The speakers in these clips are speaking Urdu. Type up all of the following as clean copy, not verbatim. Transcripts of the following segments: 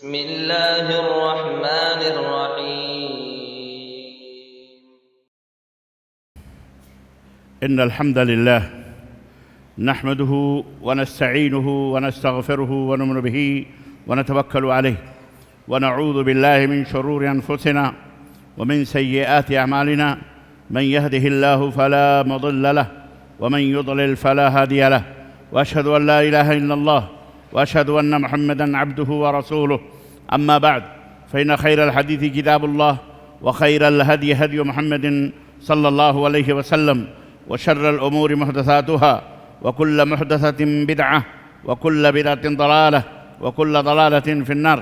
بسم الله الرحمن الرحيم. إن الحمد لله نحمده ونستعينه ونستغفره ونؤمن به ونتوكل عليه ونعوذ بالله من شرور أنفسنا ومن سيئات أعمالنا. من يهده الله فلا مضل له ومن يضلل فلا هادي له، وأشهد أن لا إله إلا الله وأشهد أن محمدًا عبده ورسوله. أما بعد، فإن خير الحديث كتاب الله، وخير الهدي هدي محمد صلى الله عليه وسلم، وشر الأمور محدثاتها، وكل محدثة بدعة، وكل بدعة ضلالة، وكل ضلالة في النار.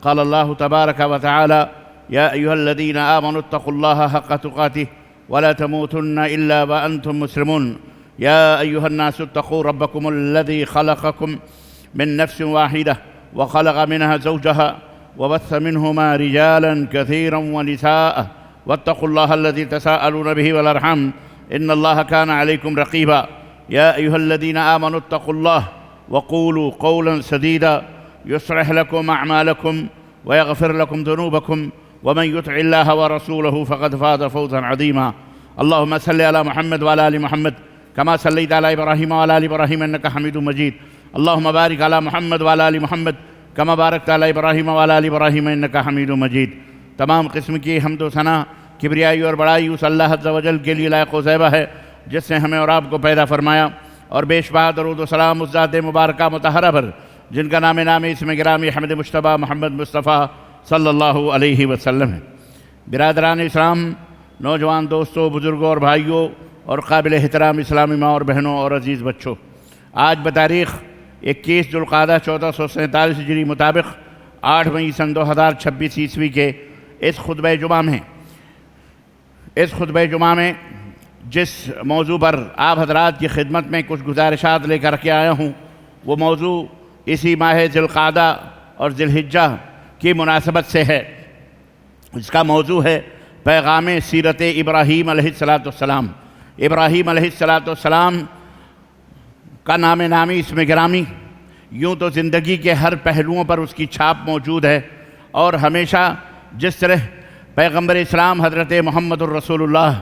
قال الله تبارك وتعالى: يا أيها الذين آمنوا اتقوا الله حق تقاته ولا تموتن إلا وأنتم مسلمون. يا أيها الناس اتقوا ربكم الذي خلقكم من نفس واحدة وخلق منها زوجها وبث منهما رجالا كثيرا ونساء، واتقوا الله الذي تساءلون به والأرحام إن الله كان عليكم رقيبا. يا أيها الذين آمنوا اتقوا الله وقولوا قولا سديدا يصلح لكم أعمالكم ويغفر لكم ذنوبكم، ومن يطع الله ورسوله فقد فاز فوزا عظيما. اللهم صل على محمد وعلى آل محمد كما صليت على إبراهيم وعلى آل إبراهيم إنك حميد مجيد. اللهم بارك على محمد وعلى آل محمد كما باركت على إبراهيم وعلى آل إبراهيم إنك حميد مجيد. تمام قسم کی حمد و ثنا، کبریائی اور بڑائی اس اللہ عز و جل کے لیے لائق و زیبہ ہے جس نے ہمیں اور آپ کو پیدا فرمایا، اور بے شبہ درود و سلام اس ذات مبارکہ مطہرہ پر جن کا نام اسم گرامی حمد مجتبیٰ محمد مصطفیٰ صلی اللہ علیہ وسلم ہے۔ برادران اسلام، نوجوان دوستوں، بزرگوں اور بھائیوں، اور قابل احترام اسلامی ماں اور بہنوں اور عزیز بچوں، آج بتاریخ 21 ذوالقعدہ 1447 ہجری مطابق 8 مئی سن 2026 عیسوی کے اس خطبہ جمعہ میں جس موضوع پر آپ حضرات کی خدمت میں کچھ گزارشات لے کر کے آیا ہوں، وہ موضوع اسی ماہ ذی القعدہ اور ذی الحجہ کی مناسبت سے ہے۔ اس کا موضوع ہے پیغام سیرت ابراہیم علیہ السلام۔ ابراہیم علیہ السلام کا نامی اسم گرامی، یوں تو زندگی کے ہر پہلوؤں پر اس کی چھاپ موجود ہے، اور ہمیشہ جس طرح پیغمبر اسلام حضرت محمد الرسول اللہ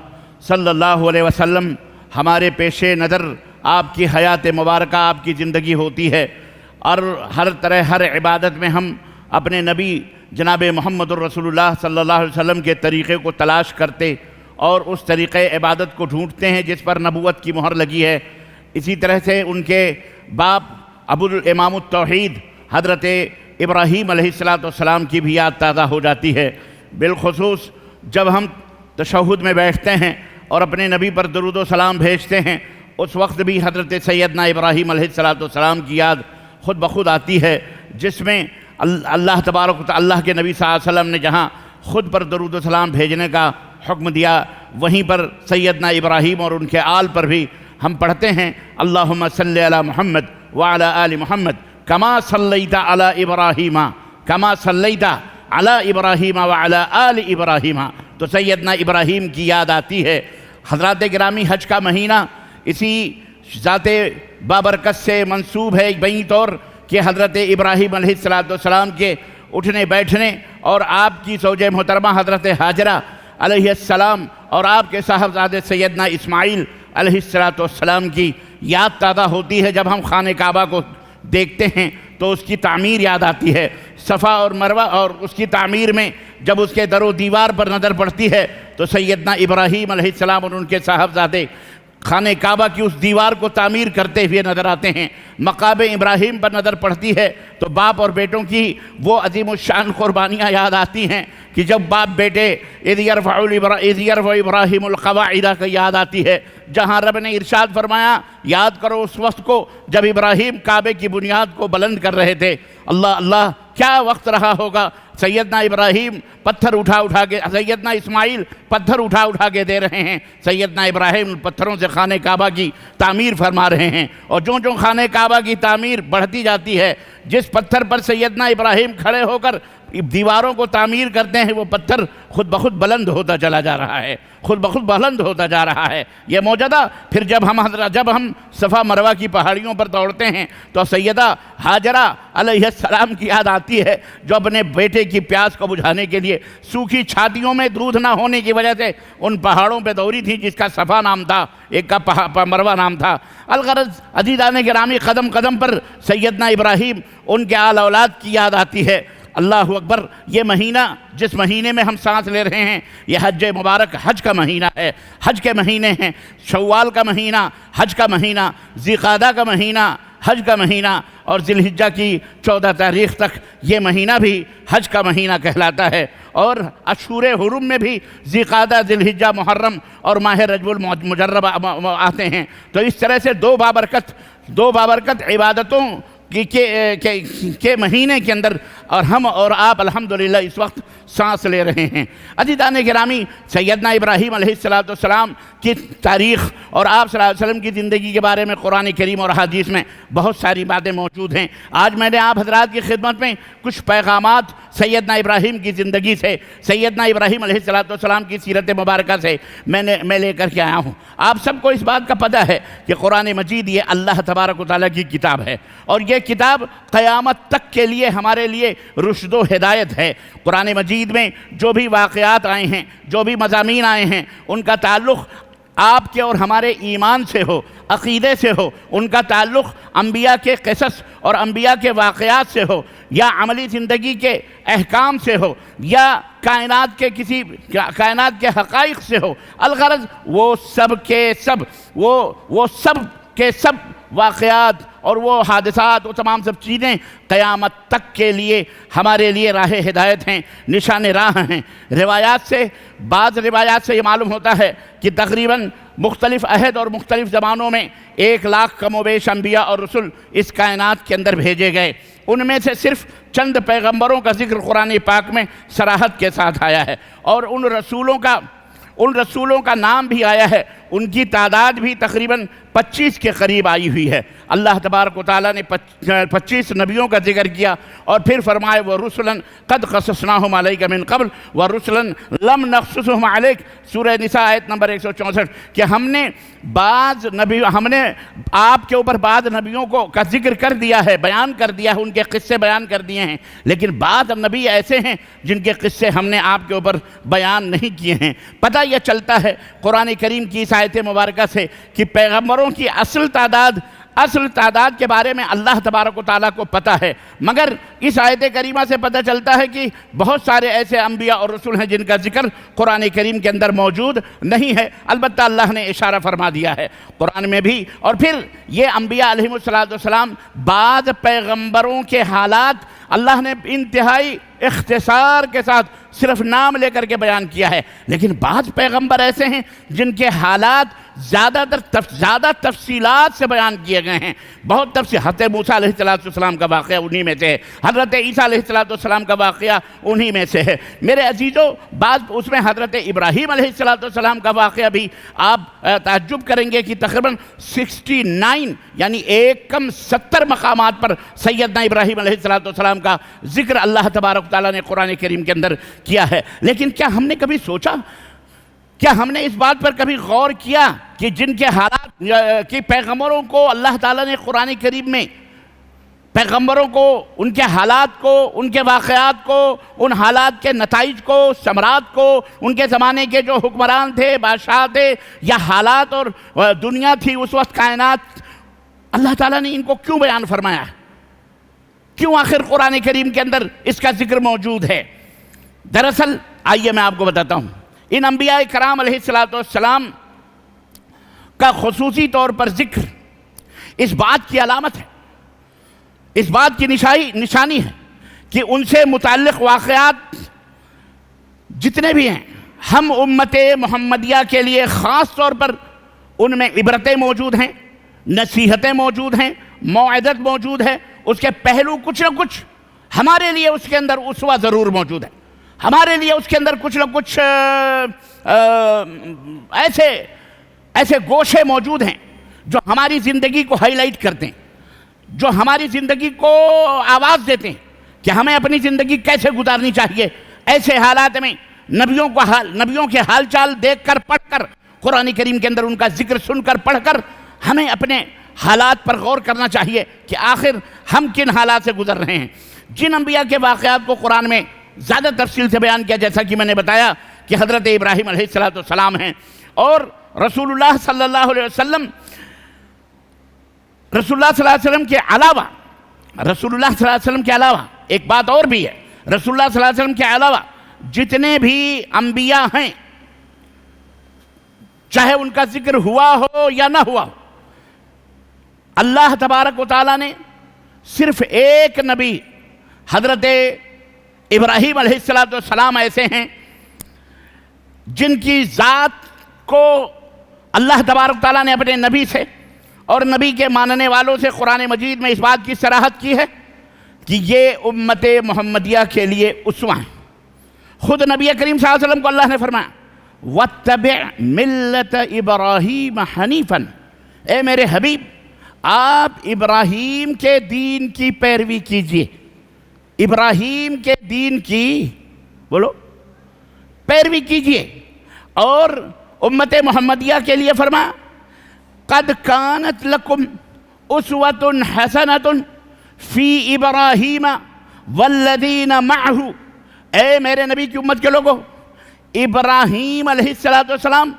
صلی اللہ علیہ وسلم ہمارے پیش نظر آپ کی حیات مبارکہ، آپ کی زندگی ہوتی ہے، اور ہر طرح ہر عبادت میں ہم اپنے نبی جناب محمد الرسول اللہ صلی اللہ علیہ وسلم کے طریقے کو تلاش کرتے اور اس طریقے عبادت کو ڈھونڈتے ہیں جس پر نبوت کی مہر لگی ہے۔ اسی طرح سے ان کے باپ ابو الامام التوحید حضرت ابراہیم علیہ السلام کی بھی یاد تازہ ہو جاتی ہے، بالخصوص جب ہم تشہد میں بیٹھتے ہیں اور اپنے نبی پر درود و سلام بھیجتے ہیں، اس وقت بھی حضرت سیدنا ابراہیم علیہ السلام کی یاد خود بخود آتی ہے، جس میں اللہ تبارک و تعالی، اللہ کے نبی صلی اللہ علیہ وسلم نے جہاں خود پر درود و سلام بھیجنے کا حکم دیا، وہیں پر سیدنا ابراہیم اور ان کے آل پر بھی ہم پڑھتے ہیں: اللہم صلی علی محمد وعلی آل محمد کما صلیت علی ابراہیم وعلی آل ابراہیم۔ تو سیدنا ابراہیم کی یاد آتی ہے۔ حضرات گرامی، حج کا مہینہ اسی ذات بابرکت سے منسوب ہے بئی طور کہ حضرت ابراہیم علیہ السلام کے اٹھنے بیٹھنے اور آپ کی زوجہ محترمہ حضرت ہاجرہ علیہ السلام اور آپ کے صاحبزادے سیدنا اسماعیل علیہ السلام کی یاد تازہ ہوتی ہے۔ جب ہم خانہ کعبہ کو دیکھتے ہیں تو اس کی تعمیر یاد آتی ہے، صفا اور مروہ، اور اس کی تعمیر میں جب اس کے در و دیوار پر نظر پڑتی ہے تو سیدنا ابراہیم علیہ السلام اور ان کے صاحبزادے خانہ کعبہ کی اس دیوار کو تعمیر کرتے ہوئے نظر آتے ہیں۔ مقام ابراہیم پر نظر پڑتی ہے تو باپ اور بیٹوں کی وہ عظیم الشان قربانیاں یاد آتی ہیں کہ جب باپ بیٹے اذ یرفع ابراہیم القواعد کا یاد آتی ہے، جہاں رب نے ارشاد فرمایا یاد کرو اس وقت کو جب ابراہیم کعبے کی بنیاد کو بلند کر رہے تھے۔ اللہ اللہ، کیا وقت رہا ہوگا سیدنا ابراہیم پتھر اٹھا کے، سیدنا اسماعیل پتھر اٹھا کے دے رہے ہیں، سیدنا ابراہیم پتھروں سے خانہ کعبہ کی تعمیر فرما رہے ہیں، اور جو خانہ کعبہ کی تعمیر بڑھتی جاتی ہے، جس پتھر پر سیدنا ابراہیم کھڑے ہو کر دیواروں کو تعمیر کرتے ہیں، وہ پتھر خود بخود بلند ہوتا چلا جا رہا ہے، خود بخود بلند ہوتا جا رہا ہے۔ یہ معجزہ پھر جب ہم صفا مروہ کی پہاڑیوں پر دوڑتے ہیں تو سیدہ ہاجرہ علیہ السلام کی یاد آتی ہے، جو اپنے بیٹے کی پیاس کو بجھانے کے لیے سوکھی چھاتیوں میں دودھ نہ ہونے کی وجہ سے ان پہاڑوں پہ دوڑی تھی، جس کا صفا نام تھا، ایک کا مروہ نام تھا۔ الغرض عزیزان گرامی، قدم قدم پر سیدنا ابراہیم، ان کے آل اولاد کی یاد آتی ہے۔ اللہ اکبر! یہ مہینہ جس مہینے میں ہم سانس لے رہے ہیں، یہ حج مبارک، حج کا مہینہ ہے، حج کے مہینے ہیں، شوال کا مہینہ حج کا مہینہ، ذی القعدہ کا مہینہ حج کا مہینہ، اور ذی الحجہ کی 14 تاریخ تک یہ مہینہ بھی حج کا مہینہ کہلاتا ہے۔ اور اشہر حرم میں بھی ذی القعدہ، ذی الحجہ، محرم اور ماہ رجب المجرب آتے ہیں۔ تو اس طرح سے دو بابرکت عبادتوں کے مہینے کے اندر اور ہم اور آپ الحمدللہ اس وقت سانس لے رہے ہیں۔ عزیزان گرامی، سیدنا ابراہیم علیہ السلام کی تاریخ اور آپ صلی اللہ علیہ وسلم کی زندگی کے بارے میں قرآن کریم اور حدیث میں بہت ساری باتیں موجود ہیں۔ آج میں نے آپ حضرات کی خدمت میں کچھ پیغامات سیدنا ابراہیم کی زندگی سے، سیدنا ابراہیم علیہ السلام کی سیرت مبارکہ سے میں لے کر کے آیا ہوں۔ آپ سب کو اس بات کا پتہ ہے کہ قرآن مجید یہ اللہ تبارک و تعالیٰ کی کتاب ہے، اور یہ کتاب قیامت تک کے لیے ہمارے لیے رشد و ہدایت ہے۔ قرآن مجید میں جو بھی واقعات آئے ہیں، جو بھی مضامین آئے ہیں، ان کا تعلق آپ کے اور ہمارے ایمان سے ہو، عقیدے سے ہو، ان کا تعلق انبیاء کے قصص اور انبیاء کے واقعات سے ہو، یا عملی زندگی کے احکام سے ہو، یا کائنات کے حقائق سے ہو۔ الغرض وہ سب کے سب واقعات اور وہ حادثات، وہ تمام سب چیزیں قیامت تک کے لیے ہمارے لیے راہ ہدایت ہیں، نشان راہ ہیں۔ بعض روایات سے یہ معلوم ہوتا ہے کہ تقریباً مختلف عہد اور مختلف زمانوں میں 1 لاکھ کم و بیش انبیاء اور رسول اس کائنات کے اندر بھیجے گئے۔ ان میں سے صرف چند پیغمبروں کا ذکر قرآن پاک میں صراحت کے ساتھ آیا ہے، اور ان رسولوں کا نام بھی آیا ہے۔ ان کی تعداد بھی تقریباً 25 کے قریب آئی ہوئی ہے۔ اللہ تبارک و تعالیٰ نے 25 نبیوں کا ذکر کیا، اور پھر فرمائے وَرُسُلًا قَدْ قَصَصْنَاهُمْ عَلَيْكَ مِن قَبْلُ وَرُسُلًا لَمْ نَقْصُصْهُمْ عَلَيْكَ۔ سورہ نساء آیت نمبر 164، کہ ہم نے آپ کے اوپر بعض نبیوں کا ذکر کر دیا ہے، بیان کر دیا ہے، ان کے قصے بیان کر دیے ہیں، لیکن بعض نبی ایسے ہیں جن کے قصے ہم نے آپ کے اوپر بیان نہیں کیے ہیں۔ پتہ یہ چلتا ہے قرآن کریم کی اس آیت مبارکہ سے کہ پیغمبروں کی اصل تعداد کے بارے میں اللہ تبارک و تعالیٰ کو پتہ ہے، مگر اس آیت کریمہ سے پتہ چلتا ہے کہ بہت سارے ایسے انبیاء اور رسول ہیں جن کا ذکر قرآن کریم کے اندر موجود نہیں ہے، البتہ اللہ نے اشارہ فرما دیا ہے قرآن میں بھی۔ اور پھر یہ انبیاء علیہ السلام، بعض پیغمبروں کے حالات اللہ نے انتہائی اختصار کے ساتھ صرف نام لے کر کے بیان کیا ہے، لیکن بعض پیغمبر ایسے ہیں جن کے حالات زیادہ تفصیلات سے بیان کیے گئے ہیں، بہت تفصیل۔ حضرت موسیٰ علیہ السلام کا واقعہ انہی میں سے ہے، حضرت عیسیٰ علیہ السلام کا واقعہ انہی میں سے ہے۔ میرے عزیزو، بعض اس میں حضرت ابراہیم علیہ السلام کا واقعہ بھی آپ تعجب کریں گے کہ تقریباً 69 یعنی 70 مقامات پر سیدنا ابراہیم علیہ السلام کا ذکر اللہ تبارک تعالیٰ نے قرآن کریم کے اندر کیا ہے۔ لیکن کیا ہم نے کبھی سوچا، کیا ہم نے اس بات پر کبھی غور کیا کہ جن کے حالات کہ پیغمبروں کو اللہ تعالیٰ نے قرآن کریم میں پیغمبروں کو، ان کے حالات کو، ان کے واقعات کو، ان حالات کے نتائج کو، ثمرات کو، ان کے زمانے کے جو حکمران تھے، بادشاہ تھے، یا حالات اور دنیا تھی اس وقت، کائنات، اللہ تعالیٰ نے ان کو کیوں بیان فرمایا؟ کیوں آخر قرآن کریم کے اندر اس کا ذکر موجود ہے؟ دراصل آئیے میں آپ کو بتاتا ہوں۔ ان انبیاء کرام علیہ السلام کا خصوصی طور پر ذکر اس بات کی علامت ہے، اس بات کی نشانی ہے کہ ان سے متعلق واقعات جتنے بھی ہیں، ہم امت محمدیہ کے لیے خاص طور پر ان میں عبرتیں موجود ہیں، نصیحتیں موجود ہیں، موعظت موجود ہے، اس کے پہلو کچھ نہ کچھ ہمارے لیے اس کے اندر اسوہ ضرور موجود ہے، ہمارے لیے اس کے اندر کچھ نہ کچھ ایسے گوشے موجود ہیں جو ہماری زندگی کو ہائی لائٹ کرتے ہیں، جو ہماری زندگی کو آواز دیتے ہیں کہ ہمیں اپنی زندگی کیسے گزارنی چاہیے۔ ایسے حالات میں نبیوں کے حال چال دیکھ کر، پڑھ کر، قرآن کریم کے اندر ان کا ذکر سن کر، پڑھ کر ہمیں اپنے حالات پر غور کرنا چاہیے کہ آخر ہم کن حالات سے گزر رہے ہیں۔ جن انبیاء کے واقعات کو قرآن میں زیادہ تفصیل سے بیان کیا، جیسا کہ میں نے بتایا کہ حضرت ابراہیم علیہ السلام ہیں، اور رسول اللہ صلی اللہ علیہ وسلم کے علاوہ ایک بات اور بھی ہے، رسول اللہ صلی اللہ علیہ وسلم کے علاوہ جتنے بھی انبیاء ہیں، چاہے ان کا ذکر ہوا ہو یا نہ ہوا، اللہ تبارک و تعالیٰ نے صرف ایک نبی حضرت ابراہیم علیہ السلام ایسے ہیں جن کی ذات کو اللہ تبارک و تعالیٰ نے اپنے نبی سے اور نبی کے ماننے والوں سے قرآن مجید میں اس بات کی صراحت کی ہے کہ یہ امت محمدیہ کے لیے اسوہ ہیں۔ خود نبی کریم صلی اللہ علیہ وسلم کو اللہ نے فرمایا وَاتَّبِعْ مِلَّةَ إِبْرَاهِيمَ حَنِيفًا، اے میرے حبیب آپ ابراہیم کے دین کی پیروی کیجئے، ابراہیم کے دین کی پیروی کیجئے۔ اور امت محمدیہ کے لیے فرمایا قَدْ كَانَتْ لَكُمْ أُسْوَةٌ حَسَنَةٌ فِي إِبْرَاهِيمَ وَالَّذِينَ مَعْهُ، اے میرے نبی کی امت کے لوگوں، ابراہیم علیہ السلام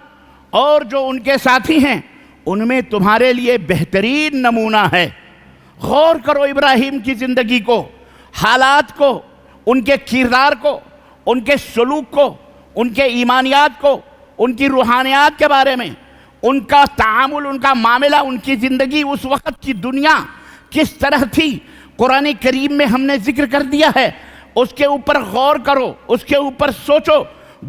اور جو ان کے ساتھی ہیں ان میں تمہارے لیے بہترین نمونہ ہے۔ غور کرو ابراہیم کی زندگی کو، حالات کو، ان کے کردار کو، ان کے سلوک کو، ان کے ایمانیات کو، ان کی روحانیات کے بارے میں، ان کا تعامل، ان کا معاملہ، ان کی زندگی، اس وقت کی دنیا کس طرح تھی، قرآن کریم میں ہم نے ذکر کر دیا ہے۔ اس کے اوپر غور کرو، اس کے اوپر سوچو،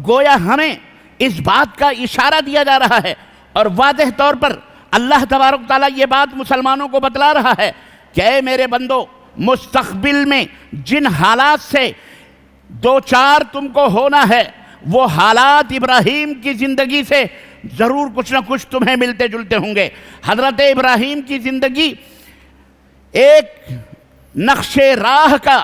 گویا ہمیں اس بات کا اشارہ دیا جا رہا ہے اور واضح طور پر اللہ تبارک تعالیٰ یہ بات مسلمانوں کو بتلا رہا ہے کہ اے میرے بندو، مستقبل میں جن حالات سے دو چار تم کو ہونا ہے وہ حالات ابراہیم کی زندگی سے ضرور کچھ نہ کچھ تمہیں ملتے جلتے ہوں گے۔ حضرت ابراہیم کی زندگی ایک نقش راہ کا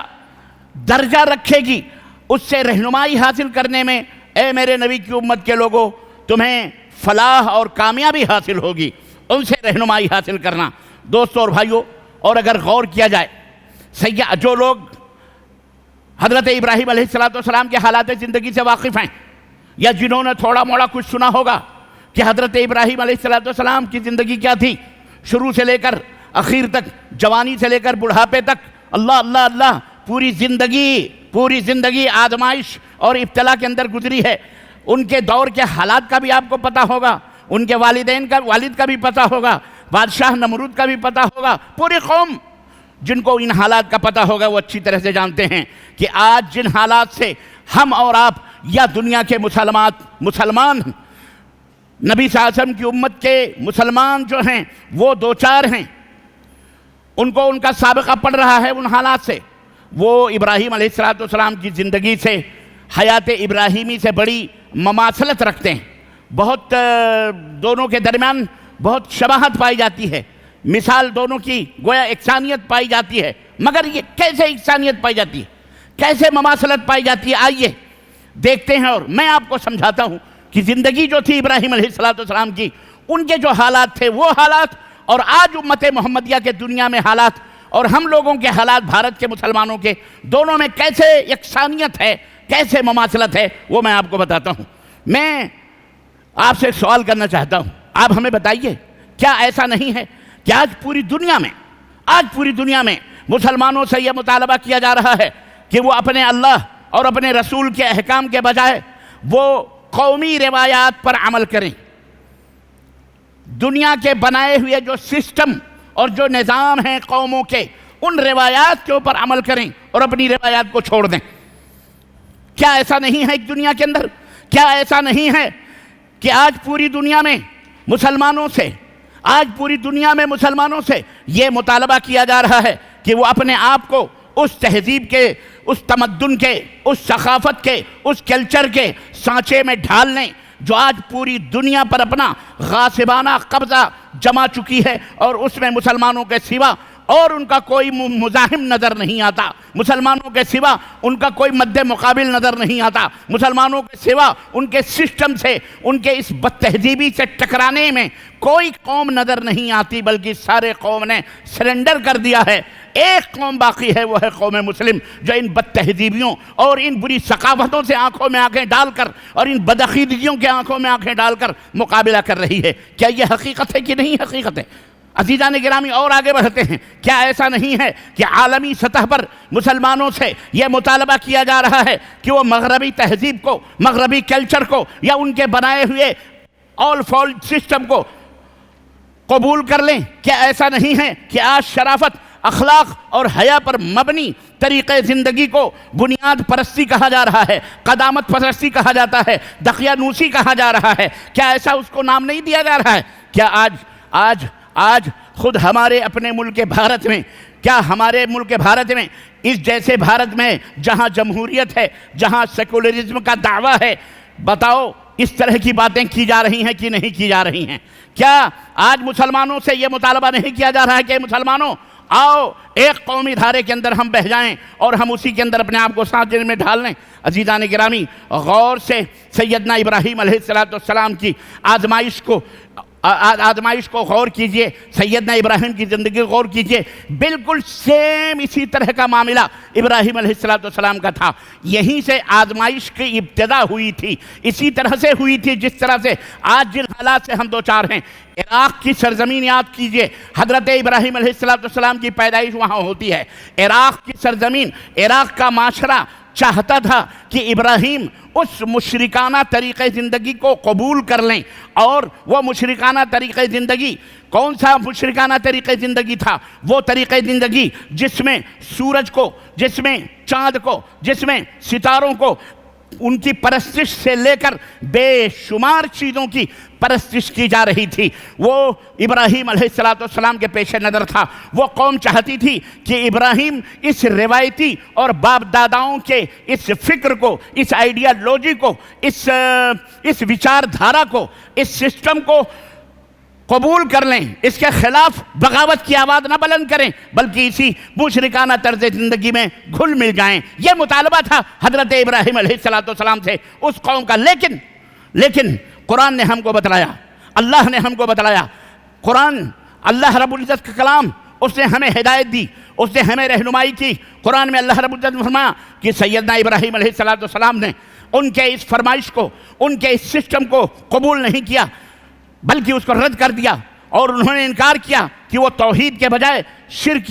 درجہ رکھے گی، اس سے رہنمائی حاصل کرنے میں اے میرے نبی کی امت کے لوگوں تمہیں فلاح اور کامیابی حاصل ہوگی، ان سے رہنمائی حاصل کرنا۔ دوستو اور بھائیو، اور اگر غور کیا جائے، جو لوگ حضرت ابراہیم علیہ السلام کے حالات زندگی سے واقف ہیں یا جنہوں نے تھوڑا موڑا کچھ سنا ہوگا کہ حضرت ابراہیم علیہ السلام کی زندگی کیا تھی، شروع سے لے کر اخیر تک، جوانی سے لے کر بڑھاپے تک، اللہ اللہ اللہ، پوری زندگی آزمائش اور ابتلا کے اندر گزری ہے۔ ان کے دور کے حالات کا بھی آپ کو پتہ ہوگا، ان کے والد کا بھی پتہ ہوگا، بادشاہ نمرود کا بھی پتہ ہوگا، پوری قوم جن کو ان حالات کا پتہ ہوگا وہ اچھی طرح سے جانتے ہیں کہ آج جن حالات سے ہم اور آپ یا دنیا کے مسلمان نبی صلی اللہ علیہ وسلم کی امت کے مسلمان جو ہیں وہ دو چار ہیں، ان کو ان کا سابقہ پڑ رہا ہے ان حالات سے، وہ ابراہیم علیہ السلام کی زندگی سے، حیات ابراہیمی سے بڑی مماثلت رکھتے ہیں۔ بہت دونوں کے درمیان بہت شباہت پائی جاتی ہے، مثال دونوں کی گویا یکسانیت پائی جاتی ہے، مگر یہ کیسے یکسانیت پائی جاتی ہے، کیسے مماثلت پائی جاتی ہے، آئیے دیکھتے ہیں اور میں آپ کو سمجھاتا ہوں کہ زندگی جو تھی ابراہیم علیہ السلام کی، ان کے جو حالات تھے وہ حالات، اور آج امت محمدیہ کے دنیا میں حالات، اور ہم لوگوں کے حالات، بھارت کے مسلمانوں کے، دونوں میں کیسے یکسانیت ہے، کیسے مماثلت ہے، وہ میں آپ کو بتاتا ہوں۔ میں آپ سے ایک سوال کرنا چاہتا ہوں، آپ ہمیں بتائیے کیا ایسا نہیں ہے کہ آج پوری دنیا میں مسلمانوں سے یہ مطالبہ کیا جا رہا ہے کہ وہ اپنے اللہ اور اپنے رسول کے احکام کے بجائے وہ قومی روایات پر عمل کریں، دنیا کے بنائے ہوئے جو سسٹم اور جو نظام ہیں قوموں کے، ان روایات کے اوپر عمل کریں اور اپنی روایات کو چھوڑ دیں؟ کیا ایسا نہیں ہے دنیا کے اندر؟ کیا ایسا نہیں ہے کہ آج پوری دنیا میں مسلمانوں سے یہ مطالبہ کیا جا رہا ہے کہ وہ اپنے آپ کو اس تہذیب کے، اس تمدن کے، اس ثقافت کے، اس کلچر کے سانچے میں ڈھال لیں جو آج پوری دنیا پر اپنا غاصبانہ قبضہ جما چکی ہے، اور اس میں مسلمانوں کے سوا اور ان کا کوئی مزاحم نظر نہیں آتا، مسلمانوں کے سوا ان کا کوئی مد مقابل نظر نہیں آتا، مسلمانوں کے سوا ان کے سسٹم سے، ان کے اس بد تہذیبی سے ٹکرانے میں کوئی قوم نظر نہیں آتی، بلکہ سارے قوم نے سرنڈر کر دیا ہے۔ ایک قوم باقی ہے، وہ ہے قوم مسلم، جو ان بد تہذیبیوں اور ان بری ثقافتوں سے آنکھوں میں آنکھیں ڈال کر اور ان بدعقیدگیوں کے آنکھوں میں آنکھیں ڈال کر مقابلہ کر رہی ہے۔ کیا یہ حقیقت ہے کہ نہیں حقیقت ہے؟ عزیزان گرامی، اور آگے بڑھتے ہیں، کیا ایسا نہیں ہے کہ عالمی سطح پر مسلمانوں سے یہ مطالبہ کیا جا رہا ہے کہ وہ مغربی تہذیب کو، مغربی کلچر کو، یا ان کے بنائے ہوئے آل فول سسٹم کو قبول کر لیں؟ کیا ایسا نہیں ہے کہ آج شرافت، اخلاق اور حیا پر مبنی طریقے زندگی کو بنیاد پرستی کہا جا رہا ہے، قدامت پرستی کہا جاتا ہے، دقیانوسی کہا جا رہا ہے؟ کیا ایسا اس کو نام نہیں دیا جا رہا ہے؟ کیا آج خود ہمارے اپنے ملک بھارت میں، کیا ہمارے ملک بھارت میں، اس جیسے بھارت میں جہاں جمہوریت ہے، جہاں سیکولرزم کا دعویٰ ہے، بتاؤ اس طرح کی باتیں کی جا رہی ہیں کہ نہیں کی جا رہی ہیں؟ کیا آج مسلمانوں سے یہ مطالبہ نہیں کیا جا رہا ہے کہ مسلمانوں آؤ ایک قومی دھارے کے اندر ہم بہہ جائیں اور ہم اسی کے اندر اپنے آپ کو سانچے میں ڈھال لیں؟ عزیزان گرامی، غور سے سیدنا ابراہیم علیہ السلام کی آزمائش کو غور کیجئے، سیدنا ابراہیم کی زندگی غور کیجئے، بالکل سیم اسی طرح کا معاملہ ابراہیم علیہ السلام کا تھا۔ یہیں سے آزمائش کی ابتدا ہوئی تھی، اسی طرح سے ہوئی تھی جس طرح سے آج جن حالات سے ہم دوچار ہیں۔ عراق کی سرزمین یاد کیجئے، حضرت ابراہیم علیہ السلام کی پیدائش وہاں ہوتی ہے۔ عراق کی سرزمین، عراق کا معاشرہ چاہتا تھا کہ ابراہیم اس مشرکانہ طریقے زندگی کو قبول کر لیں، اور وہ مشرکانہ طریقے زندگی کون سا مشرکانہ طریقے زندگی تھا؟ وہ طریقے زندگی جس میں سورج کو، جس میں چاند کو، جس میں ستاروں کو، ان کی پرستش سے لے کر بے شمار چیزوں کی پرستش کی جا رہی تھی، وہ ابراہیم علیہ السلام کے پیش نظر تھا۔ وہ قوم چاہتی تھی کہ ابراہیم اس روایتی اور باپ داداؤں کے اس فکر کو، اس آئیڈیالوجی کو، اس وچار دھارا کو، اس سسٹم کو قبول کر لیں، اس کے خلاف بغاوت کی آواز نہ بلند کریں، بلکہ اسی مشرکانہ طرز زندگی میں گھل مل جائیں۔ یہ مطالبہ تھا حضرت ابراہیم علیہ السلام سے اس قوم کا۔ لیکن قرآن نے ہم کو بتلایا، اللہ نے ہم کو بتلایا، قرآن، اللہ رب العزت کا کلام، اس نے ہمیں ہدایت دی، اس نے ہمیں رہنمائی کی۔ قرآن میں اللہ رب العزت نے فرمایا کہ سیدنا ابراہیم علیہ السلام نے ان کے اس فرمائش کو، ان کے اس سسٹم کو قبول نہیں کیا، بلکہ اس کو رد کر دیا، اور انہوں نے انکار کیا کہ وہ توحید کے بجائے شرک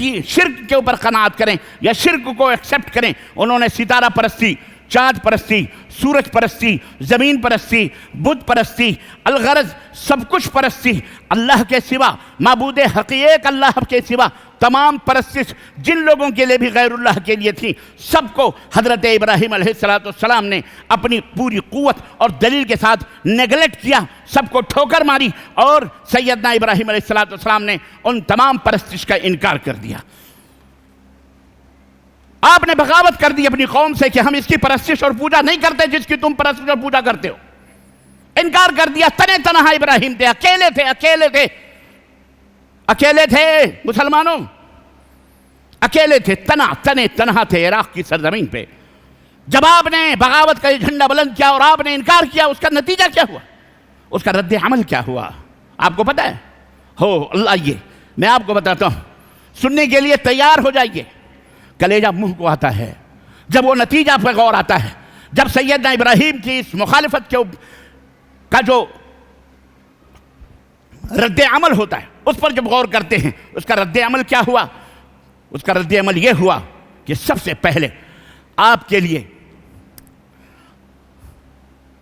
کے اوپر قناعت کریں یا شرک کو ایکسیپٹ کریں۔ انہوں نے ستارہ پرستی، چاند پرستی، سورج پرستی، زمین پرستی، بت پرستی، الغرض سب کچھ پرستی، اللہ کے سوا، معبود حقیق اللہ کے سوا تمام پرستش جن لوگوں کے لیے بھی غیر اللہ کے لیے تھی، سب کو حضرت ابراہیم علیہ السلام نے اپنی پوری قوت اور دلیل کے ساتھ نیگلیکٹ کیا، سب کو ٹھوکر ماری، اور سیدنا ابراہیم علیہ السلام نے ان تمام پرستش کا انکار کر دیا۔ آپ نے بغاوت کر دی اپنی قوم سے کہ ہم اس کی پرستش اور پوجا نہیں کرتے جس کی تم پرستش اور پوجا کرتے ہو۔ انکار کر دیا، تنہا ابراہیم تھے، اکیلے تھے مسلمانوں، اکیلے تھے، تنہا تھے عراق کی سرزمین پہ۔ جب آپ نے بغاوت کا یہ جھنڈا بلند کیا اور آپ نے انکار کیا، اس کا نتیجہ کیا ہوا؟ اس کا رد عمل کیا ہوا؟ آپ کو پتہ ہے؟ اللہ، یہ میں آپ کو بتاتا ہوں، سننے کے لیے تیار ہو جائیے۔ کلیجہ منہ کو آتا ہے جب وہ نتیجہ پہ غور آتا ہے، جب سیدنا ابراہیم کی اس مخالفت کا جو رد عمل ہوتا ہے اس پر جب غور کرتے ہیں، اس کا رد عمل کیا ہوا؟ اس کا رد عمل یہ ہوا کہ سب سے پہلے آپ کے لیے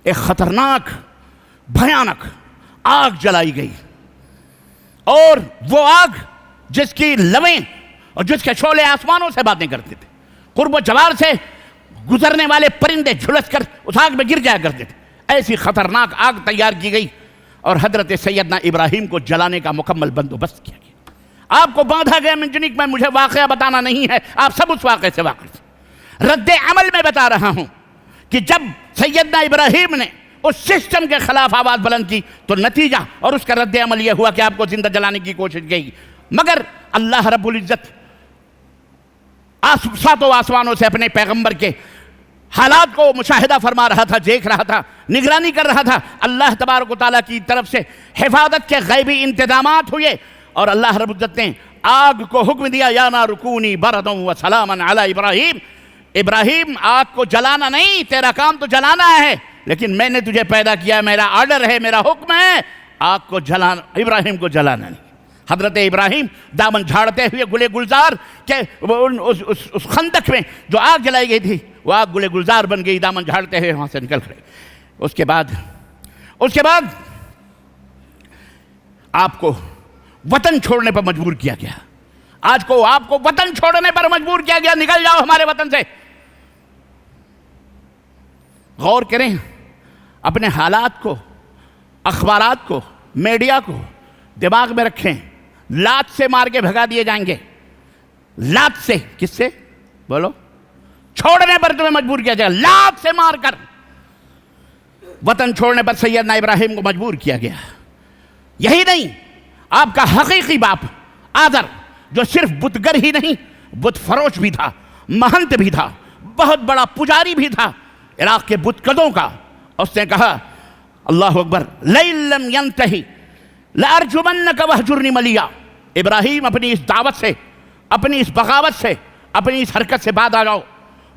ایک خطرناک، بھیانک آگ جلائی گئی، اور وہ آگ جس کی لویں اور جس کے شعلے آسمانوں سے باتیں کرتے تھے، قرب و جوار سے گزرنے والے پرندے جھلس کر اس آگ میں گر جایا کرتے تھے، ایسی خطرناک آگ تیار کی گئی اور حضرت سیدنا ابراہیم کو جلانے کا مکمل بندوبست کیا گیا۔ آپ کو باندھا گیا منجنیق میں، مجھے واقعہ بتانا نہیں ہے، آپ سب اس واقعے سے واقف ہیں۔ رد عمل میں بتا رہا ہوں کہ جب سیدنا ابراہیم نے اس سسٹم کے خلاف آواز بلند کی تو نتیجہ اور اس کا رد عمل یہ ہوا کہ آپ کو زندہ جلانے کی کوشش کی، مگر اللہ رب العزت ساتوں آسمانوں سے اپنے پیغمبر کے حالات کو مشاہدہ فرما رہا تھا، دیکھ رہا تھا، نگرانی کر رہا تھا۔ اللہ تبارک و تعالیٰ کی طرف سے حفاظت کے غیبی انتظامات ہوئے اور اللہ رب العزت نے آگ کو حکم دیا، یا نار کونی بردا وسلاما علی ابراہیم، ابراہیم آگ کو جلانا نہیں، تیرا کام تو جلانا ہے، لیکن میں نے تجھے پیدا کیا، میرا آرڈر ہے، میرا حکم ہے، آگ کو جلانا، ابراہیم کو جلانا نہیں۔ حضرت ابراہیم دامن جھاڑتے ہوئے گلے گلزار کے اس خندق میں جو آگ جلائی گئی تھی وہ آگ گلے گلزار بن گئی، دامن جھاڑتے ہوئے وہاں سے نکل کھڑے۔ اس کے بعد آپ کو وطن چھوڑنے پر مجبور کیا گیا۔ آج کو آپ کو وطن چھوڑنے پر مجبور کیا گیا، نکل جاؤ ہمارے وطن سے۔ غور کریں، اپنے حالات کو، اخبارات کو، میڈیا کو دماغ میں رکھیں۔ لات سے مار کے بھگا دیے جائیں گے، لات سے، کس سے بولو؟ چھوڑنے پر تمہیں مجبور کیا جائے گا، لات سے مار کر۔ وطن چھوڑنے پر سیدنا ابراہیم کو مجبور کیا گیا۔ یہی نہیں، آپ کا حقیقی باپ آذر جو صرف بتگر ہی نہیں، بت فروش بھی تھا، مہنت بھی تھا، بہت بڑا پجاری بھی تھا عراق کے بت قدوں کا، اس نے کہا اللہ اکبر، لَئِن لَّمْ يَنْتَهِ لَأَرْجُمَنَّكَ وَاهْجُرْنِ مَلِيًّا۔ ابراہیم اپنی اس دعوت سے، اپنی اس بغاوت سے، اپنی اس حرکت سے بعد آ جاؤ،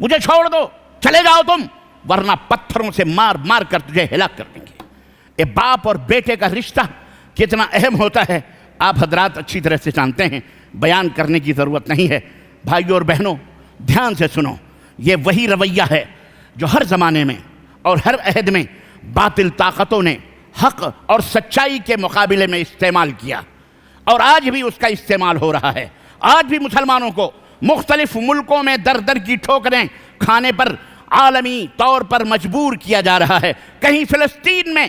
مجھے چھوڑ دو، چلے جاؤ تم، ورنہ پتھروں سے مار مار کر تجھے ہلاک کر دیں گے۔ یہ باپ اور بیٹے کا رشتہ کتنا اہم ہوتا ہے آپ حضرات اچھی طرح سے جانتے ہیں، بیان کرنے کی ضرورت نہیں ہے۔ بھائیوں اور بہنوں دھیان سے سنو، یہ وہی رویہ ہے جو ہر زمانے میں اور ہر عہد میں باطل طاقتوں نے حق اور سچائی کے مقابلے میں استعمال کیا، اور آج بھی اس کا استعمال ہو رہا ہے۔ آج بھی مسلمانوں کو مختلف ملکوں میں در در کی ٹھوکریں کھانے پر عالمی طور پر مجبور کیا جا رہا ہے۔ کہیں فلسطین میں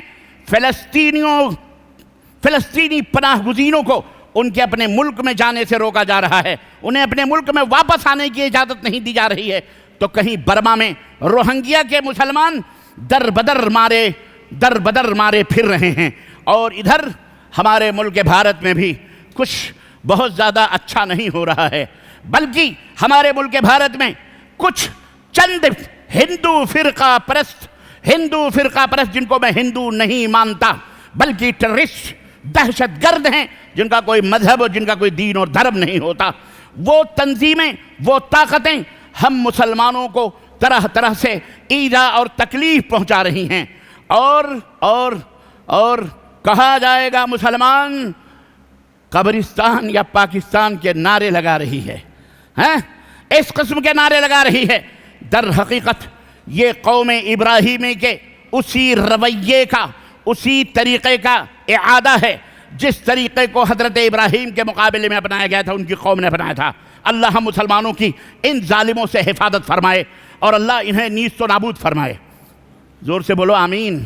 فلسطینی پناہ گزینوں کو ان کے اپنے ملک میں جانے سے روکا جا رہا ہے، انہیں اپنے ملک میں واپس آنے کی اجازت نہیں دی جا رہی ہے، تو کہیں برما میں روہنگیا کے مسلمان در بدر مارے پھر رہے ہیں، اور ادھر ہمارے ملک بھارت میں بھی کچھ بہت زیادہ اچھا نہیں ہو رہا ہے، بلکہ ہمارے ملک بھارت میں کچھ چند ہندو فرقہ پرست جن کو میں ہندو نہیں مانتا بلکہ ٹیررسٹ، دہشت گرد ہیں، جن کا کوئی مذہب اور جن کا کوئی دین اور دھرم نہیں ہوتا، وہ تنظیمیں، وہ طاقتیں ہم مسلمانوں کو طرح طرح سے ایذا اور تکلیف پہنچا رہی ہیں، اور کہا جائے گا مسلمان قبرستان یا پاکستان کے نعرے لگا رہی ہے، اس قسم کے نعرے لگا رہی ہے۔ در حقیقت یہ قوم ابراہیمی کے اسی رویے کا، اسی طریقے کا اعادہ ہے جس طریقے کو حضرت ابراہیم کے مقابلے میں اپنایا گیا تھا، ان کی قوم نے اپنایا تھا۔ اللہ ہم مسلمانوں کی ان ظالموں سے حفاظت فرمائے اور اللہ انہیں نیست و نابود فرمائے۔ زور سے بولو آمین۔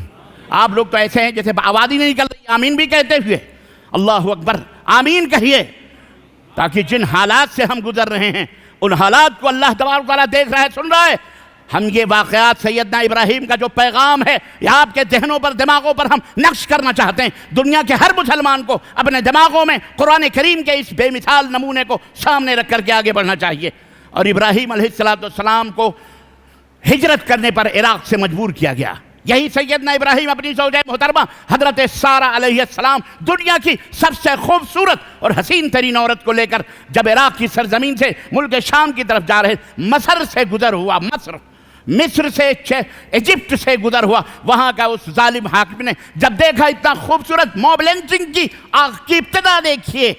آپ لوگ تو ایسے ہیں جیسے آواز ہی نہیں نکل رہی آمین بھی کہتے ہوئے۔ اللہ اکبر، آمین کہیے، تاکہ جن حالات سے ہم گزر رہے ہیں ان حالات کو اللہ تبارک و تعالیٰ دیکھ رہا ہے، سن رہا ہے۔ ہم یہ واقعات سیدنا ابراہیم کا جو پیغام ہے یہ آپ کے ذہنوں پر، دماغوں پر ہم نقش کرنا چاہتے ہیں۔ دنیا کے ہر مسلمان کو اپنے دماغوں میں قرآن کریم کے اس بے مثال نمونے کو سامنے رکھ کر کے آگے بڑھنا چاہیے۔ اور ابراہیم علیہ السلام کو ہجرت کرنے پر عراق سے مجبور کیا گیا۔ یہی سیدنا ابراہیم اپنی زوجہ محترمہ حضرت سارہ علیہ السلام، دنیا کی سب سے خوبصورت اور حسین ترین عورت کو لے کر جب عراق کی سرزمین سے ملک شام کی طرف جا رہے، مصر سے گزر ہوا، مصر سے ایجپٹ سے گزر ہوا، وہاں کا اس ظالم حاکم نے جب دیکھا اتنا خوبصورت موب لنچنگ کی آگ کی ابتدا دیکھیے،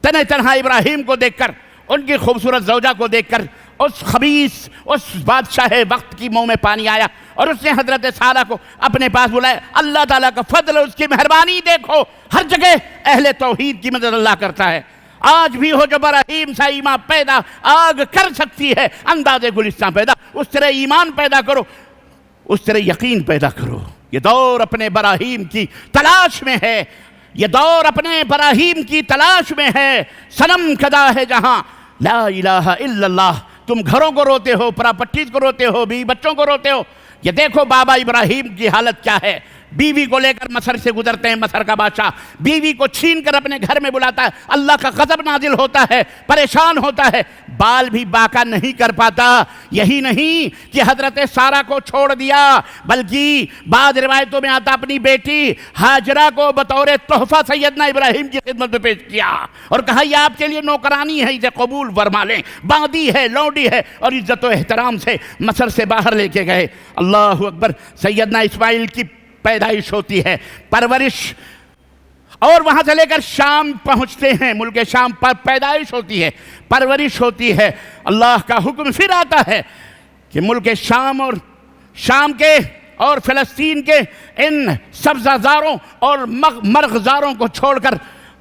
تنہا ابراہیم کو دیکھ کر، ان کی خوبصورت زوجہ کو دیکھ کر اس خبیث، اس بادشاہ وقت کی منہ میں پانی آیا، اور اس نے حضرت سارہ کو اپنے پاس بلایا۔ اللہ تعالیٰ کا فضل، اس کی مہربانی دیکھو، ہر جگہ اہل توحید کی مدد اللہ کرتا ہے۔ آج بھی ہو جو براہیم سا ایمان پیدا آگ کر سکتی ہے انداز گلستان پیدا، اس طرح ایمان پیدا کرو، اس طرح یقین پیدا کرو۔ یہ دور اپنے براہیم کی تلاش میں ہے، یہ دور اپنے ابراہیم کی تلاش میں ہے، صنم کھدا ہے جہاں لا الہ الا اللہ۔ تم گھروں کو روتے ہو، پراپرٹیز کو روتے ہو، بیوی بچوں کو روتے ہو، یہ دیکھو بابا ابراہیم کی حالت کیا ہے۔ بیوی کو لے کر مصر سے گزرتے ہیں، مصر کا بادشاہ بیوی کو چھین کر اپنے گھر میں بلاتا ہے، اللہ کا غضب نازل ہوتا ہے، پریشان ہوتا ہے، بال بھی باقا نہیں کر پاتا۔ یہی نہیں کہ حضرت سارہ کو چھوڑ دیا، بلکہ بعض روایتوں میں آتا اپنی بیٹی ہاجرہ کو بطور تحفہ سیدنا ابراہیم کی خدمت میں پیش کیا اور کہا یہ آپ کے لیے نوکرانی ہے، اسے قبول فرما لیں، باندی ہے، لونڈی ہے، اور عزت و احترام سے مصر سے باہر لے کے گئے۔ اللہ اکبر۔ سیدنا اسماعیل کی پیدائش ہوتی ہے، پرورش، اور وہاں سے لے کر شام پہنچتے ہیں، ملک شام پر پیدائش ہوتی ہے، پرورش ہوتی ہے۔ اللہ کا حکم پھر آتا ہے کہ ملک شام اور شام کے اور فلسطین کے ان سبزہ زاروں اور مرغزاروں کو چھوڑ کر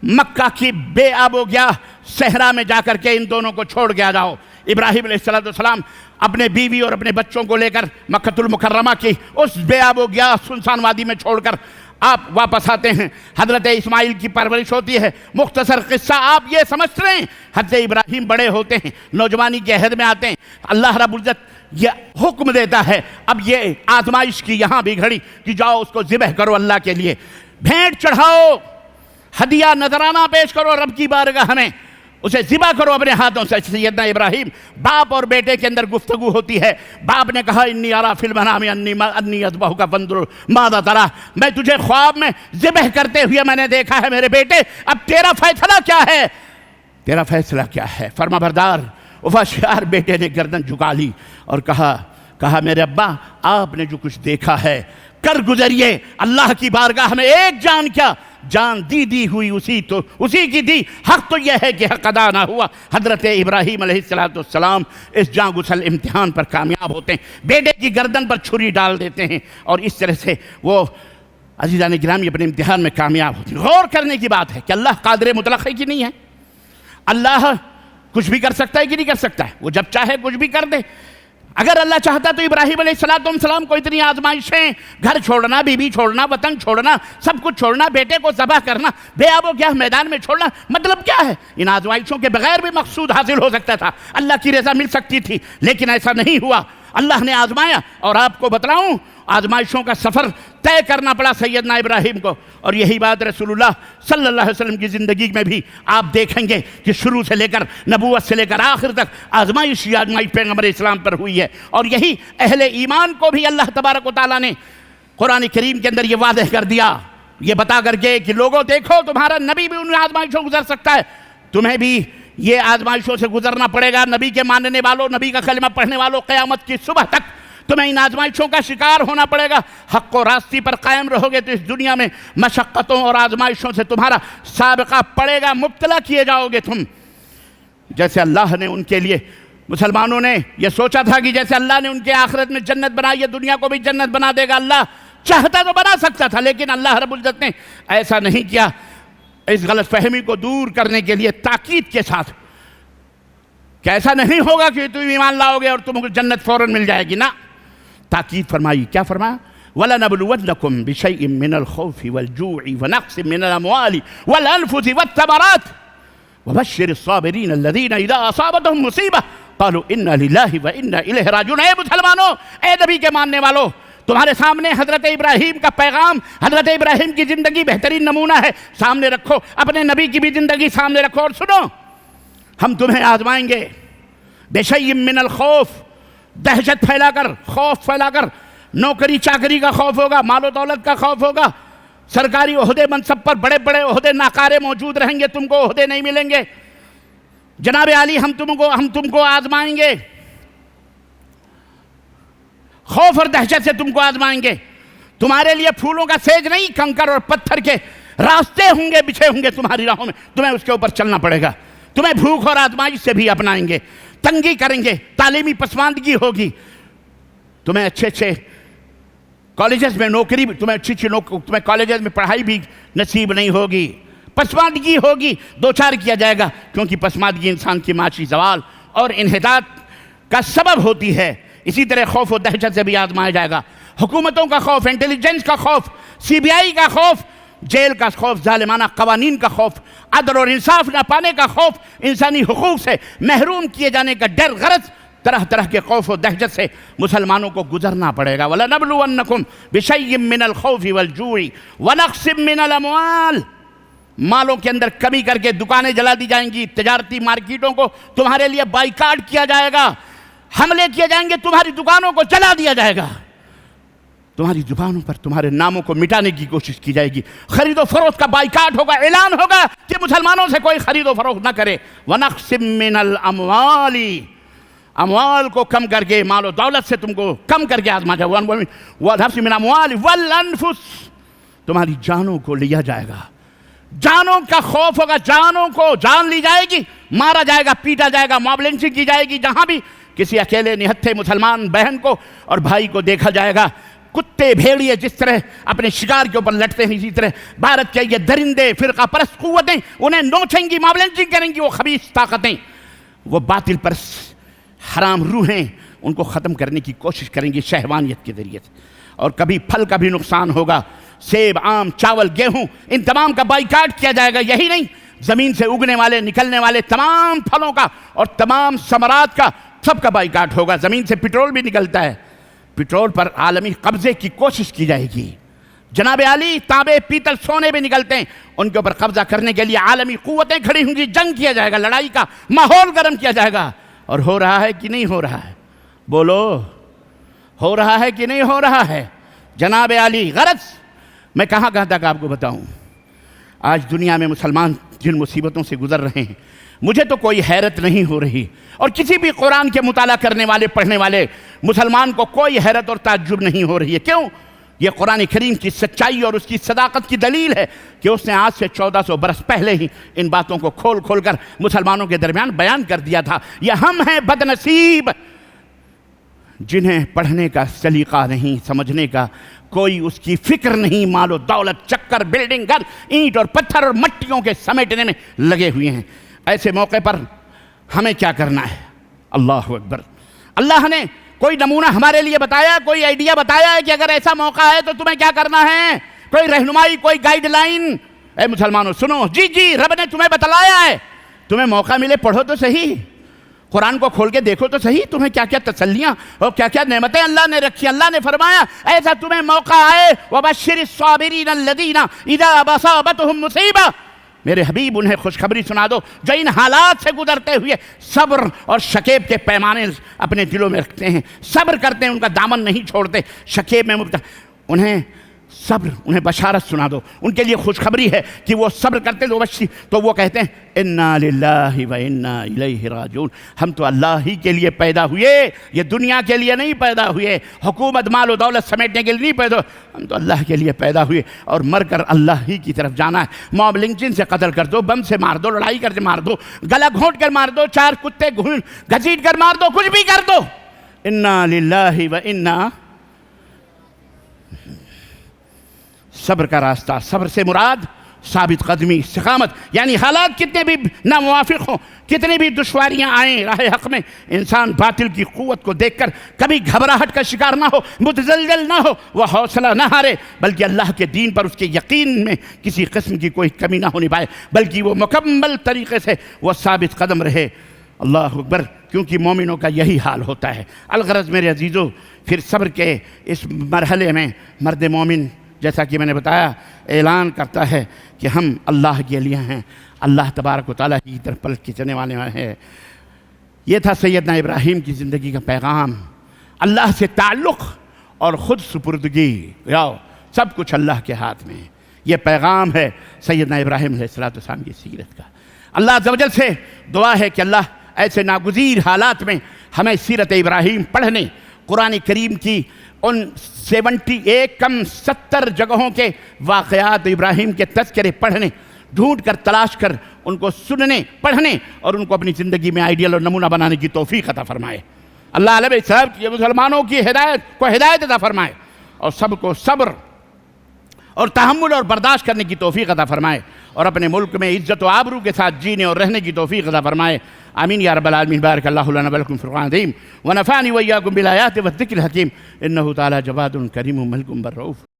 مکہ کی بے آب و گیا صحرا میں جا کر کے ان دونوں کو چھوڑ کے آ جاؤ۔ ابراہیم علیہ السلام اپنے بیوی اور اپنے بچوں کو لے کر مکہ المکرمہ کی اس بے آب و گیا سنسان وادی میں چھوڑ کر آپ واپس آتے ہیں۔ حضرت اسماعیل کی پرورش ہوتی ہے۔ مختصر قصہ آپ یہ سمجھ رہے ہیں، حضرت ابراہیم بڑے ہوتے ہیں، نوجوانی کے عہد میں آتے ہیں، اللہ رب العزت یہ حکم دیتا ہے، اب یہ آزمائش کی یہاں بھی گھڑی کہ جاؤ اس کو ذبح کرو اللہ کے لیے، بھینٹ چڑھاؤ، ہدیہ نذرانہ پیش کرو رب کی بارگاہ میں، اسے ذبح کرو اپنے ہاتھوں سے۔ سیدنا ابراہیم، باپ اور بیٹے کے اندر گفتگو ہوتی ہے۔ باپ نے کہا انی ارا فی المنام انی اذبحک فانظر ماذا تری، میں تجھے خواب میں ذبح کرتے ہوئے میں نے دیکھا ہے میرے بیٹے، اب تیرا فیصلہ کیا ہے؟ تیرا فیصلہ کیا ہے؟ فرما بردار وفاشیار بیٹے نے گردن جھکا لی اور کہا میرے ابا آپ نے جو کچھ دیکھا ہے کر گزریے، اللہ کی بارگاہ میں ایک جان کیا، جان دی ہوئی اسی کی دی، حق تو یہ ہے کہ حق ادا نہ ہوا۔ حضرت ابراہیم علیہ السلام اس جاں گسل امتحان پر کامیاب ہوتے ہیں، بیٹے کی گردن پر چھری ڈال دیتے ہیں، اور اس طرح سے وہ عزیزان گرامی اپنے امتحان میں کامیاب ہوتے ہیں۔ غور کرنے کی بات ہے کہ اللہ قادر مطلق ہے کہ نہیں ہے؟ اللہ کچھ بھی کر سکتا ہے کہ نہیں کر سکتا ہے؟ وہ جب چاہے کچھ بھی کر دے۔ اگر اللہ چاہتا تو ابراہیم علیہ السلام کو اتنی آزمائشیں، گھر چھوڑنا، بیوی چھوڑنا، وطن چھوڑنا، سب کچھ چھوڑنا، بیٹے کو ذبح کرنا، بے آب و گیا میدان میں چھوڑنا، مطلب کیا ہے؟ ان آزمائشوں کے بغیر بھی مقصود حاصل ہو سکتا تھا، اللہ کی رضا مل سکتی تھی، لیکن ایسا نہیں ہوا۔ اللہ نے آزمایا، اور آپ کو بتلاؤں آزمائشوں کا سفر طے کرنا پڑا سیدنا ابراہیم کو، اور یہی بات رسول اللہ صلی اللہ علیہ وسلم کی زندگی میں بھی آپ دیکھیں گے کہ شروع سے لے کر نبوت سے لے کر آخر تک آزمائش پیغمبر اسلام پر ہوئی ہے، اور یہی اہل ایمان کو بھی اللہ تبارک و تعالیٰ نے قرآن کریم کے اندر یہ واضح کر دیا، یہ بتا کر کے کہ لوگوں دیکھو تمہارا نبی بھی ان آزمائشوں گزر سکتا ہے، تمہیں بھی یہ آزمائشوں سے گزرنا پڑے گا۔ نبی کے ماننے والوں، نبی کا کلمہ پڑھنے والوں، قیامت کی صبح تک تمہیں ان آزمائشوں کا شکار ہونا پڑے گا۔ حق و راستی پر قائم رہو گے تو اس دنیا میں مشقتوں اور آزمائشوں سے تمہارا سابقہ پڑے گا، مبتلا کیے جاؤ گے تم۔ جیسے اللہ نے ان کے لیے، مسلمانوں نے یہ سوچا تھا کہ جیسے اللہ نے ان کے آخرت میں جنت بنائی ہے، دنیا کو بھی جنت بنا دے گا، اللہ چاہتا تو بنا سکتا تھا، لیکن اللہ رب العزت نے ایسا نہیں کیا۔ اس غلط فہمی کو دور کرنے کے لیے تاکید کے ساتھ کہ ایسا نہیں ہوگا کہ تم ایمان لاؤ گے اور تم کو جنت فوراً مل جائے گی، نہ، تاکید فرمائی۔ کیا فرمایا؟ وَلَنَبْلُوَنَّكُمْ بِشَيْءٍ مِّنَ الْخَوْفِ وَالْجُوعِ وَنَقْصٍ مِّنَ الْأَمْوَالِ وَالْأَنفُسِ وَالثَّمَرَاتِ وَبَشِّرِ الصَّابِرِينَ الَّذِينَ إِذَا أَصَابَتْهُمْ مُصِيبَةٌ قَالُوا إِنَّا لِلَّهِ وَإِنَّا إِلَيْهِ راجعون۔ اے مسلمانوں، اے نبی کے ماننے والوں، تمہارے سامنے حضرت ابراہیم کا پیغام، حضرت ابراہیم کی زندگی بہترین نمونہ ہے، سامنے رکھو، اپنے نبی کی بھی زندگی سامنے رکھو اور سنو، ہم تمہیں آزمائیں گے بِشَيْءٍ مِّنَ الْخَوْفِ، دہشت پھیلا کر، خوف پھیلا کر، نوکری چاکری کا خوف ہوگا، مال و دولت کا خوف ہوگا، سرکاری عہدے منصب پر بڑے بڑے عہدے ناکارے موجود رہیں گے، تم کو عہدے نہیں ملیں گے، جناب علی ہم تم کو آزمائیں گے، خوف اور دہشت سے تم کو آزمائیں گے، تمہارے لیے پھولوں کا سیج نہیں، کنکر اور پتھر کے راستے ہوں گے، بچھے ہوں گے تمہاری راہوں میں، تمہیں اس کے اوپر چلنا پڑے گا، تمہیں بھوک اور آزمائش سے بھی اپنائیں گے، تنگی کریں گے، تعلیمی پسماندگی ہوگی، تمہیں اچھے کالجز میں نوکری، تمہیں کالجز میں پڑھائی بھی نصیب نہیں ہوگی، پسماندگی ہوگی، دوچار کیا جائے گا، کیونکہ پسماندگی انسان کی معاشی زوال اور انحطاط کا سبب ہوتی ہے۔ اسی طرح خوف و دہشت سے بھی آزمایا جائے گا، حکومتوں کا خوف، انٹیلیجنس کا خوف، سی بی آئی کا خوف، جیل کا خوف، ظالمانہ قوانین کا خوف، عدل اور انصاف نہ پانے کا خوف، انسانی حقوق سے محروم کیے جانے کا ڈر، غرض طرح طرح کے خوف و دہشت سے مسلمانوں کو گزرنا پڑے گا۔ وَلَنَبْلُوَنَّكُمْ بِشَيْءٍ مِّنَ الْخَوْفِ وَالْجُوعِ وَنَقْصٍ مِّنَ الْأَمْوَالِ، مالوں کے اندر کمی کر کے دکانیں جلا دی جائیں گی، تجارتی مارکیٹوں کو تمہارے لیے بائیکاٹ کیا جائے گا، حملے کیے جائیں گے، تمہاری دکانوں کو جلا دیا جائے گا، تمہاری زبانوں پر تمہارے ناموں کو مٹانے کی کوشش کی جائے گی، خرید و فروخت کا بائیکاٹ ہوگا، اعلان ہوگا کہ مسلمانوں سے کوئی خرید و فروخت نہ کرے۔ وَنَقْصٍ مِّنَ الْأَمْوَالِ، اموال کو کم کر کے، مال و دولت سے تم کو کم کر کے آزما جائے۔ وَنَقْصٍ مِّنَ الْأَمْوَالِ وَالْأَنفُسِ، تمہاری جانوں کو لیا جائے گا، جانوں کا خوف ہوگا، جانوں کو جان لی جائے گی، مارا جائے گا، پیٹا جائے گا، موب لنچنگ کی جائے گی، جہاں بھی کسی اکیلے نہتھے مسلمان بہن کو اور بھائی کو دیکھا جائے گا۔ کتے بھیڑیے جس طرح اپنے شکار کے اوپر لٹتے ہیں، اسی طرح بھارت کے یہ درندے فرقہ پرست قوتیں انہیں نوچیں گی، موب لنچنگ کریں گی، وہ خبیث طاقتیں، وہ باطل پرست حرام روحیں ان کو ختم کرنے کی کوشش کریں گی شہوانیت کے ذریعے سے۔ اور کبھی پھل کا بھی نقصان ہوگا، سیب، آم، چاول، گیہوں، ان تمام کا بائیکاٹ کیا جائے گا۔ یہی نہیں، زمین سے اگنے والے نکلنے والے تمام پھلوں کا اور تمام ثمرات کا سب کا بائیکاٹ ہوگا۔ زمین سے پٹرول بھی نکلتا ہے، پٹرول پر عالمی قبضے کی کوشش کی جائے گی۔ جناب عالی، تانبے، پیتل، سونے بھی نکلتے ہیں، ان کے اوپر قبضہ کرنے کے لیے عالمی قوتیں کھڑی ہوں گی، جنگ کیا جائے گا، لڑائی کا ماحول گرم کیا جائے گا۔ اور ہو رہا ہے کہ نہیں ہو رہا ہے؟ بولو، ہو رہا ہے کہ نہیں ہو رہا ہے؟ جناب عالی، غرض میں کہاں تک آپ کو بتاؤں، آج دنیا میں مسلمان جن مصیبتوں سے گزر رہے ہیں، مجھے تو کوئی حیرت نہیں ہو رہی، اور کسی بھی قرآن کے مطالعہ کرنے والے، پڑھنے والے مسلمان کو کوئی حیرت اور تعجب نہیں ہو رہی ہے۔ کیوں؟ یہ قرآن کریم کی سچائی اور اس کی صداقت کی دلیل ہے کہ اس نے آج سے 1400 برس پہلے ہی ان باتوں کو کھول کھول کر مسلمانوں کے درمیان بیان کر دیا تھا۔ یہ ہم ہیں بد نصیب جنہیں پڑھنے کا سلیقہ نہیں، سمجھنے کا کوئی اس کی فکر نہیں، مال و دولت، چکر، بلڈنگ، گھر، اینٹ اور پتھر اور مٹیوں کے سمیٹنے میں لگے ہوئے ہیں۔ ایسے موقع پر ہمیں کیا کرنا ہے؟ اللہ اکبر! اللہ نے کوئی نمونہ ہمارے لیے بتایا، کوئی آئیڈیا بتایا ہے کہ اگر ایسا موقع ہے تو تمہیں کیا کرنا ہے؟ کوئی رہنمائی، کوئی گائیڈ لائن؟ اے مسلمانوں سنو، جی رب نے تمہیں بتلایا ہے، تمہیں موقع ملے پڑھو تو صحیح، قرآن کو کھول کے دیکھو تو صحیح، تمہیں کیا کیا تسلیاں اور کیا کیا نعمتیں اللہ نے رکھی۔ اللہ نے فرمایا ایسا تمہیں موقع آئے، وَبَشِّرِ الصَّابِرِينَ الَّذِينَ إِذَا أَصَابَتْهُمْ مُصِيبَةٌ، میرے حبیب انہیں خوشخبری سنا دو جو ان حالات سے گزرتے ہوئے صبر اور شکیب کے پیمانے اپنے دلوں میں رکھتے ہیں، صبر کرتے ہیں، ان کا دامن نہیں چھوڑتے، شکیب میں مبتلا، انہیں صبر، انہیں بشارت سنا دو، ان کے لیے خوشخبری ہے کہ وہ صبر کرتے تو وہ کہتے ہیں اِنَّا لِلَّهِ وَإِنَّا إِلَيْهِ راجعون، ہم تو اللہ ہی کے لیے پیدا ہوئے، یہ دنیا کے لیے نہیں پیدا ہوئے، حکومت، مال و دولت سمیٹنے کے لیے نہیں پیدا، ہم تو اللہ کے لیے پیدا ہوئے اور مر کر اللہ ہی کی طرف جانا ہے۔ موب لنچنگ سے قتل کر دو، بم سے مار دو، لڑائی کر کے مار دو، گلا گھونٹ کر مار دو، چار کتے گھسیٹ کر مار دو، کچھ بھی کر دو، اِنَّا لِلَّهِ وَإِنَّا، صبر کا راستہ، صبر سے مراد ثابت قدمی، استقامت، یعنی حالات کتنے بھی ناموافق ہوں، کتنی بھی دشواریاں آئیں راہ حق میں، انسان باطل کی قوت کو دیکھ کر کبھی گھبراہٹ کا شکار نہ ہو، متزلزل نہ ہو، وہ حوصلہ نہ ہارے، بلکہ اللہ کے دین پر اس کے یقین میں کسی قسم کی کوئی کمی نہ ہونی پائے، بلکہ وہ مکمل طریقے سے وہ ثابت قدم رہے۔ اللہ اکبر! کیونکہ مومنوں کا یہی حال ہوتا ہے۔ الغرض میرے عزیزو، پھر صبر کے اس مرحلے میں مرد مومن، جیسا کہ میں نے بتایا، اعلان کرتا ہے کہ ہم اللہ کے لیے ہیں، اللہ تبارک و تعالیٰ کی طرف پلٹ کے چلنے والے ہیں۔ یہ تھا سیدنا ابراہیم کی زندگی کا پیغام، اللہ سے تعلق اور خود سپردگی، سب کچھ اللہ کے ہاتھ میں۔ یہ پیغام ہے سیدنا ابراہیم علیہ السلام کی سیرت کا۔ اللہ عز و جل سے دعا ہے کہ اللہ ایسے ناگزیر حالات میں ہمیں سیرت ابراہیم پڑھنے، قرآن کریم کی ان 70 جگہوں کے واقعات ابراہیم کے تذکرے پڑھنے، ڈھونڈ کر تلاش کر ان کو سننے، پڑھنے اور ان کو اپنی زندگی میں آئیڈیل اور نمونہ بنانے کی توفیق عطا فرمائے۔ اللہ علیہ السلام کی مسلمانوں کی ہدایت عطا فرمائے اور سب کو صبر اور تحمل اور برداشت کرنے کی توفیق عطا فرمائے اور اپنے ملک میں عزت و آبرو کے ساتھ جینے اور رہنے کی توفیق عطا فرمائے۔ آمین یا رب العالمین۔ بارک اللہ لنا ولکم فی القرآن العظیم ونفعنی وإیاکم بالآیات والذکر الحکیم، انہ تعالی جواد کریم ملک بر رؤوف۔